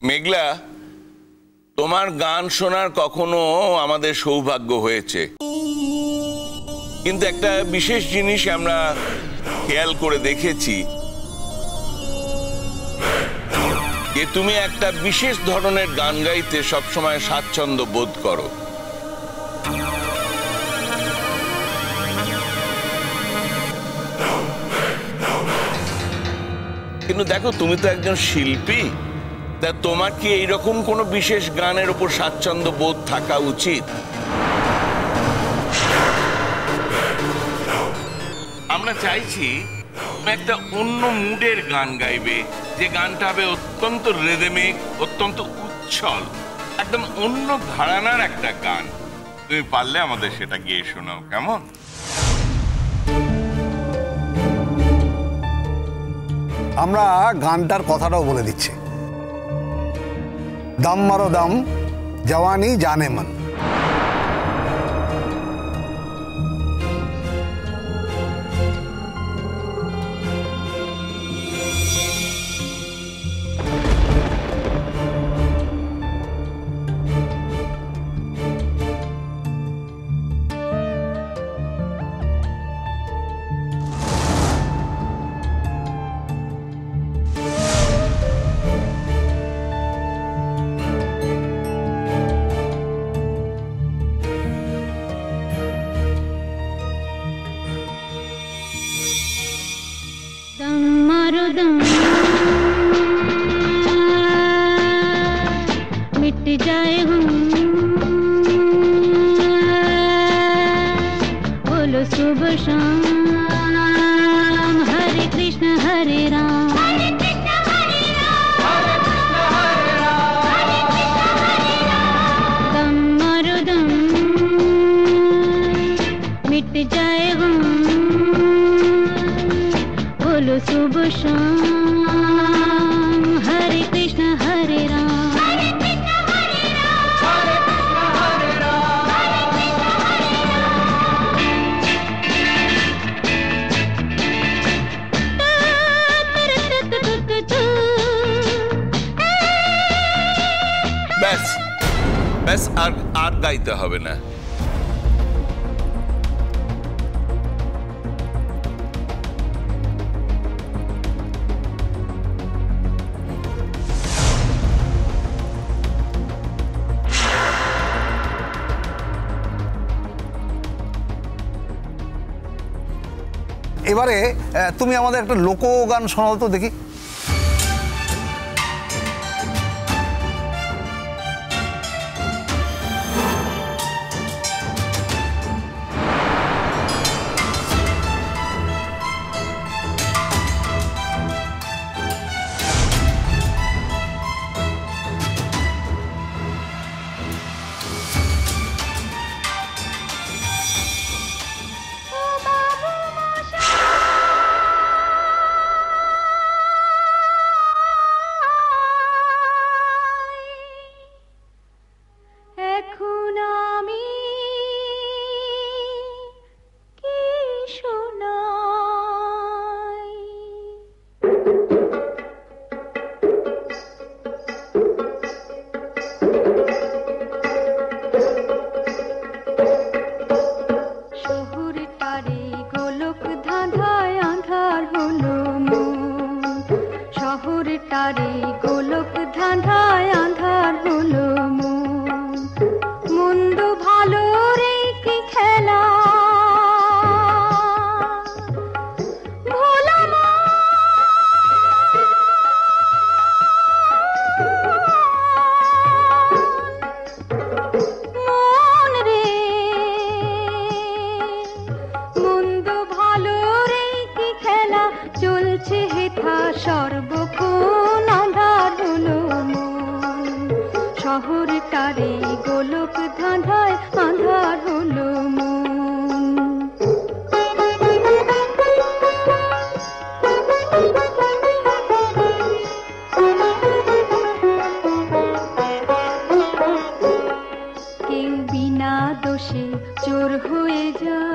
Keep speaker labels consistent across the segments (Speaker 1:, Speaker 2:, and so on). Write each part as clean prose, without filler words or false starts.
Speaker 1: মেঘলা, তোমার গান শোনার কখনো আমাদের সৌভাগ্য হয়েছে, কিন্তু একটা বিশেষ জিনিস আমরা খেয়াল করে দেখেছি যে তুমি একটা বিশেষ ধরনের গান গাইতে সবসময় স্বাচ্ছন্দ্য বোধ করো। কিন্তু দেখো, তুমি তো একজন শিল্পী, তা তোমার কি এইরকম কোনো বিশেষ গানের উপর স্বাচ্ছন্দ্য বোধ থাকা উচিত? আমরা চাইছি তুমি একটা অন্য মুডের গান গাইবে, যে গানটা হবে অত্যন্ত রিদমিক, অত্যন্ত উচ্ছল, একদম অন্য ঘরানার একটা গান। তুমি পারলে আমাদের সেটা গিয়ে শোনাও, কেমন?
Speaker 2: আমরা গানটার কথাটাও বলে দিচ্ছি। দম মারো দম, জওয়ানি জানে মন।
Speaker 3: मिट जाए हम, बोलो सुबह शाम, हरे कृष्ण हरे राम, हरे कृष्ण हरे राम, हरे कृष्ण हरे राम, हरे कृष्ण हरे राम। दम मारो दम, मिट जाए हम, बोलो सुबह शाम, हरे कृष्ण हरे राम, हरे कृष्ण हरे राम, हरे कृष्ण हरे राम, हरे कृष्ण हरे राम।
Speaker 1: ব্যাস ব্যাস, আর আর গাইতে হবে না।
Speaker 2: এবারে তুমি আমাদের একটা লোকগান শোনাও তো দেখি।
Speaker 3: তারে গোলক ধাঁধায় আঁধার হলো মন্দ ভালো রে কি খেলা ভোলা মন রে মন্দ ভালো রে কি খেলা চলছে হেথা সর্বক্ষণ আঁধার হলো শহর তারে গোলক ধাঁধায় আঁধার হলো কেউ বিনা দোষে চোর হয়ে যায়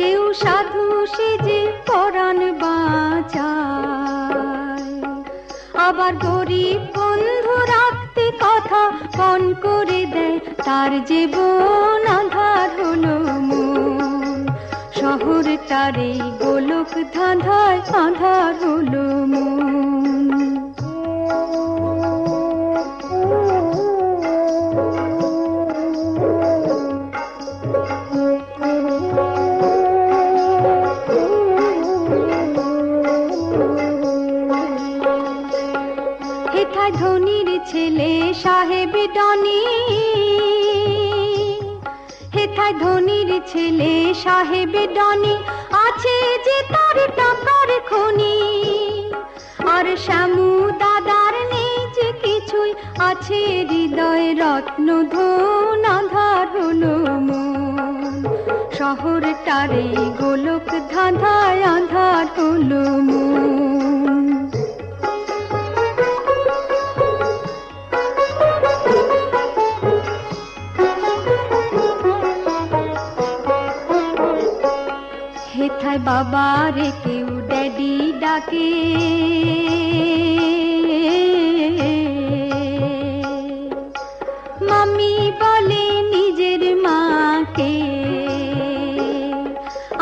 Speaker 3: কেউ সাধু সেজে পরাণ বাঁধে আবার গরিব বন্ধু রাখতে কথা পণ করে দেয়, তার জীবন আধার হলো মন। শহরটারে গোলক ধাঁধায় আধার হলো মন। হেথায় ধনির ছেলে সাহেব ডনি, হেথায় ধনির ছেলে সাহেব ডনি, আছে যে তার টাকার খনি। আর শ্যামু দাদার নেই যে কিছুই, আছে হৃদয় রত্ন ধন আধার হলো মন। শহরটারে গোলক ধাঁধায় আধার হলো মন। হেথায় বাবারে কেউ ড্যাডি ডাকে, মাম্মি বলে নিজের মাকে।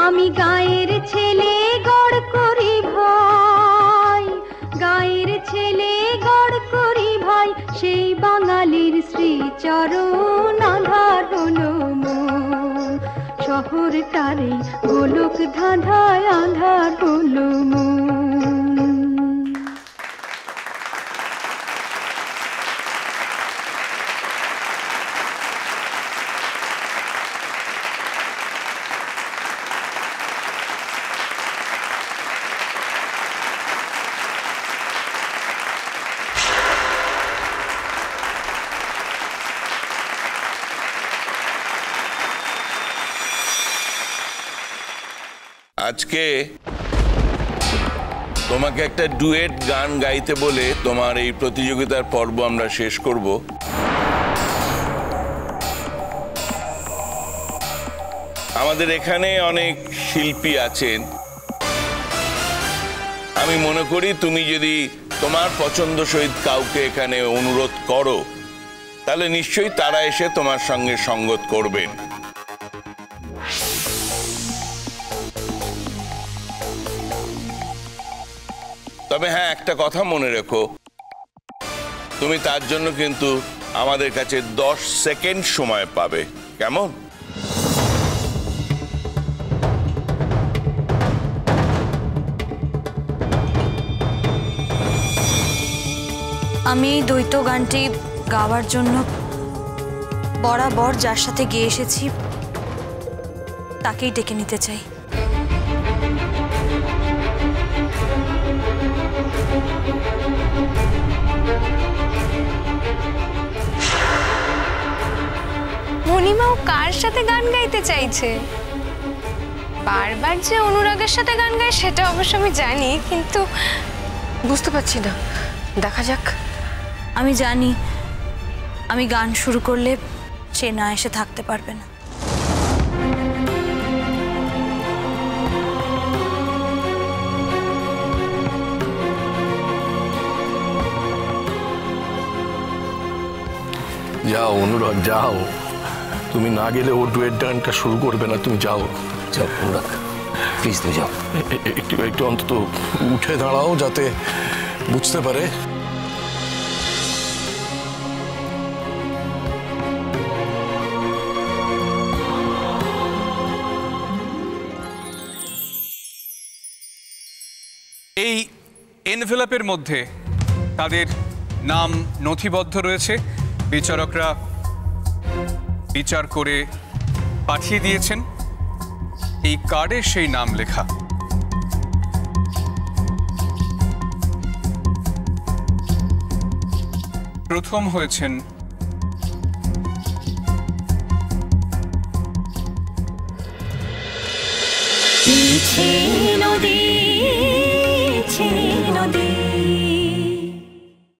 Speaker 3: আমি গায়ের ছেলে গড় করি ভাই, গায়ের ছেলে গড় করি ভাই, সেই বাঙালির শ্রীচরণ আধার হলো মন। শহরটারে গোলক ধাঁধায় আধার হলো মন।
Speaker 1: আজকে তোমাকে একটা ডুয়েট গান গাইতে বলে তোমার এই প্রতিযোগিতার পর্ব আমরা শেষ করব। আমাদের এখানে অনেক শিল্পী আছেন, আমি মনে করি তুমি যদি তোমার পছন্দসই কাউকে এখানে অনুরোধ করো, তাহলে নিশ্চয়ই তারা এসে তোমার সঙ্গে সঙ্গত করবেন। তবে হ্যাঁ, একটা কথা মনে রেখো, তুমি তার জন্য কিন্তু আমাদের কাছে 10 সেকেন্ড সময় পাবে, কেমন?
Speaker 4: আমি এই দ্বৈত গানটি গাওয়ার জন্য বরাবর যার সাথে গেয়ে এসেছি তাকেই ডেকে নিতে চাই।
Speaker 5: মণিমাও কার সাথে গান গাইতে চাইছে? বারবার যে অনুরাগের সাথে গান গায় সেটা অবশ্য আমি জানি, কিন্তু বুঝতে পারছি না। দেখা যাক।
Speaker 4: আমি জানি আমি গান শুরু করলে সে না এসে থাকতে পারবে না।
Speaker 6: যাও অনুরাগ, যাও। তুমি না গেলে ও ডুয়েট গানটা শুরু করবে না। তুমি যাও,
Speaker 7: যাও অনুরাগ, প্লিজ তুমি যাও।
Speaker 6: একটু একটু অন্তত উঠে দাঁড়াও যাতে বুঝতে পারে।
Speaker 8: এই এনভেলপের মধ্যে তাদের নাম নথিবদ্ধ রয়েছে, বিচারকরা বিচার করে পাঠিয়ে দিয়েছেন। এই কার্ডে সেই নাম লেখা। প্রথম হয়েছেন
Speaker 3: নদী